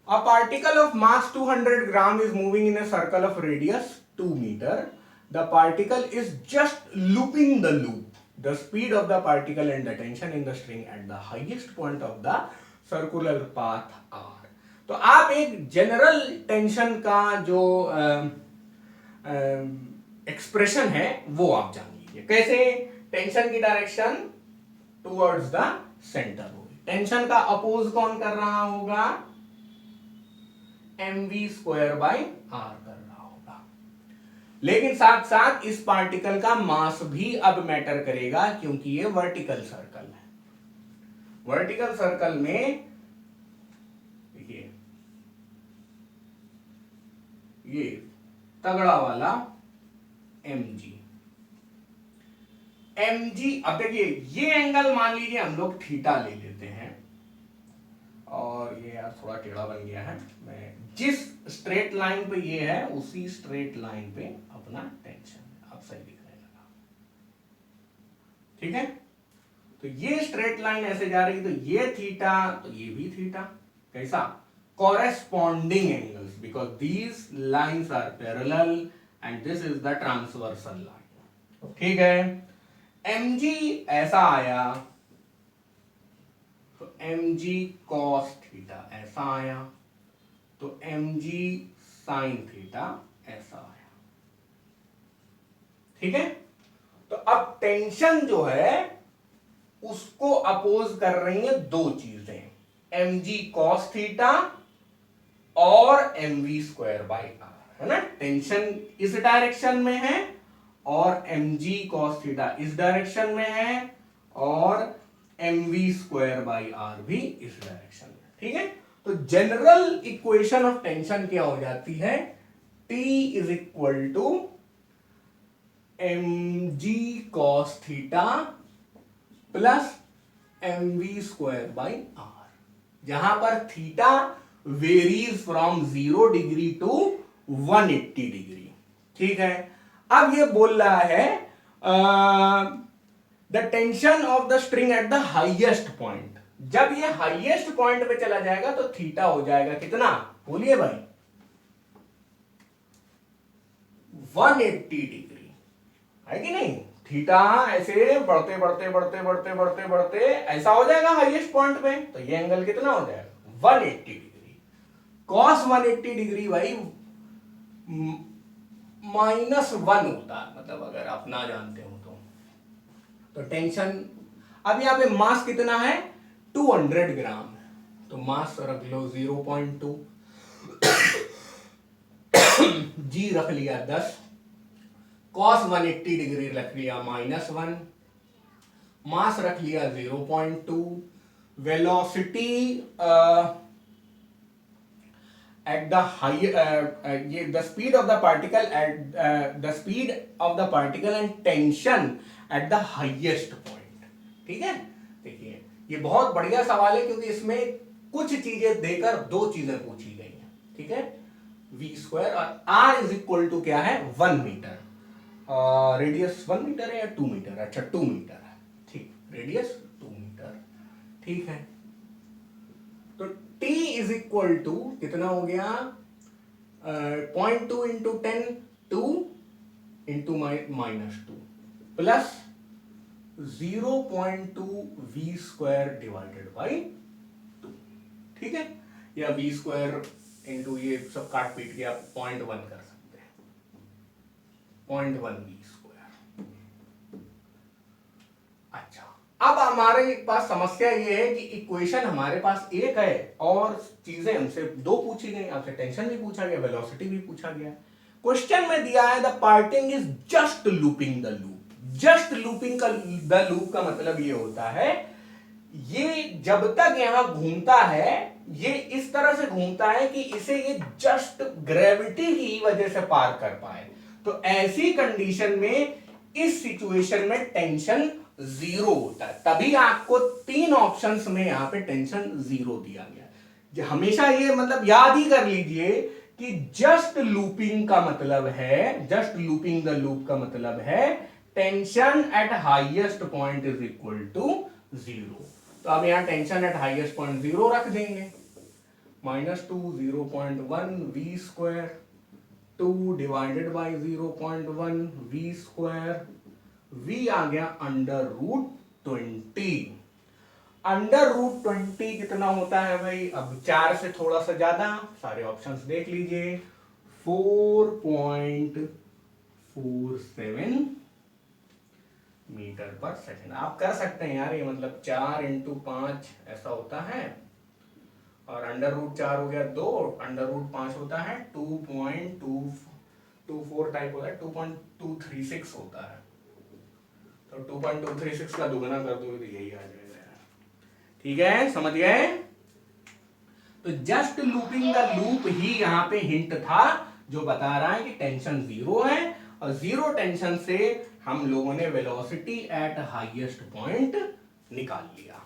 A particle of mass 200 gram is moving in a circle of radius 2 meter. The particle is just looping the loop. The speed of the particle and the tension in the string at the highest point of the circular path r. तो आप एक general tension का जो expression है वो आप जान लीजिए। कैसे? टेंशन की डायरेक्शन टुवर्ड्स द सेंटर होगी। टेंशन का अपोज कौन कर रहा होगा? mv² बाई आर कर रहा होगा। लेकिन साथ साथ इस पार्टिकल का मास भी अब मैटर करेगा, क्योंकि ये वर्टिकल सर्कल है। वर्टिकल सर्कल में देखिए ये तगड़ा वाला mg। अब देखिए ये एंगल मान लीजिए हम लोग थीटा ले लेते हैं, और ये यार थोड़ा टेढ़ा बन गया है। मैं जिस स्ट्रेट लाइन पे ये है उसी स्ट्रेट लाइन पे अपना टेंशन अब सही दिखने लगा। ठीक है, तो ये स्ट्रेट लाइन ऐसे जा रही, तो ये थीटा तो ये भी थीटा। कैसा? Corresponding angles, because these lines are parallel and this is the transversal line. ठीक है, mg ऐसा आया तो mg cos थीटा ऐसा आया, तो mg sin थीटा ऐसा आया। ठीक है, तो अब टेंशन जो है उसको अपोज कर रही है दो चीजें, mg cos थीटा और mv² बाई आर, है ना। टेंशन इस डायरेक्शन में है और mg cos थीटा इस डायरेक्शन में है, और mv² बाई आर भी इस डायरेक्शन में। ठीक है, तो जनरल इक्वेशन ऑफ टेंशन क्या हो जाती है? T is equal to mg cos theta plus mv² by R, जहां पर theta varies from 0 degree to 180 degree. ठीक है, अब ये बोल रहा है the tension of the string at the highest point. जब ये हाईएस्ट पॉइंट पे चला जाएगा तो थीटा हो जाएगा कितना? बोलिए भाई, 180 डिग्री, है कि नहीं? थीटा ऐसे बढ़ते बढ़ते बढ़ते बढ़ते बढ़ते बढ़ते ऐसा हो जाएगा हाईएस्ट पॉइंट पे, तो ये एंगल कितना हो जाएगा? 180 डिग्री। कॉस 180 डिग्री भाई -1 होता है, मतलब अगर आप ना जानते हो तो टेंशन। अब यहां पे मास कितना है? 200 ग्राम, तो मास रख लो 0.2, जी रख लिया 10, cos 180 डिग्री रख लिया -1, मास रख लिया 0.2, velocity at the high the speed of the particle at the speed of the particle and tension at the highest point। ठीक है, देखिए ये बहुत बढ़िया सवाल है, क्योंकि इसमें कुछ चीजें देकर दो चीजें पूछी गई हैं। ठीक है, v² और r इज इक्वल टू क्या है? 1 मीटर। रेडियस 1 मीटर है या 2 मीटर? अच्छा 2 मीटर है। ठीक, रेडियस 2 मीटर। ठीक है, तो t इज इक्वल टू कितना हो गया? 0.2 into 10, 2 into -2 plus 0.2 v² divided by 2। ठीक है, या v² इंटू ये सब काट पीट के आप 0.1 कर सकते हैं, 0.1 v²। अच्छा, अब हमारे पास समस्या ये है कि इक्वेशन हमारे पास एक है और चीजें हमसे दो पूछी गई। आपसे टेंशन भी पूछा गया, वेलोसिटी भी पूछा गया। क्वेश्चन में दिया है the particle is just looping the loop. Just looping का द लूप का मतलब ये होता है, ये जब तक यहां घूमता है ये इस तरह से घूमता है कि इसे ये जस्ट ग्रेविटी की वजह से पार कर पाए। तो ऐसी कंडीशन में इस सिचुएशन में टेंशन 0 होता है, तभी आपको 3 ऑप्शंस में यहां पे टेंशन 0 दिया गया। हमेशा ये मतलब याद ही कर लीजिए कि जस्ट लूपिंग का मतलब है, जस्ट लूपिंग द लूप का मतलब है tension at highest point is equal to 0। तो अब यहां टेंशन एट हाईएस्ट पॉइंट 0 रख देंगे, -2 0.1 v square, 2 divided by 0.1 v square, v आ गया √20। √20 कितना होता है भाई? अब 4 से थोड़ा सा ज्यादा, सारे ऑप्शंस देख लीजिए, 4.47 मीटर पर सेकंड। आप कर सकते हैं यार, ये मतलब 4 × 5 ऐसा होता है, और √4 हो गया 2, √5 होता है 2.224 टाइप होता है, 2.236 होता है। तो 2.236 का दुगना कर दो तो यही आ जाएगा। ठीक है, समझ गए? तो जस्ट लूपिंग द लूप ही यहाँ पे हिंट था, जो बता रहा है कि टेंशन 0 है, और 0 टेंशन से हम लोगों ने वेलोसिटी एट हाईएस्ट पॉइंट निकाल लिया।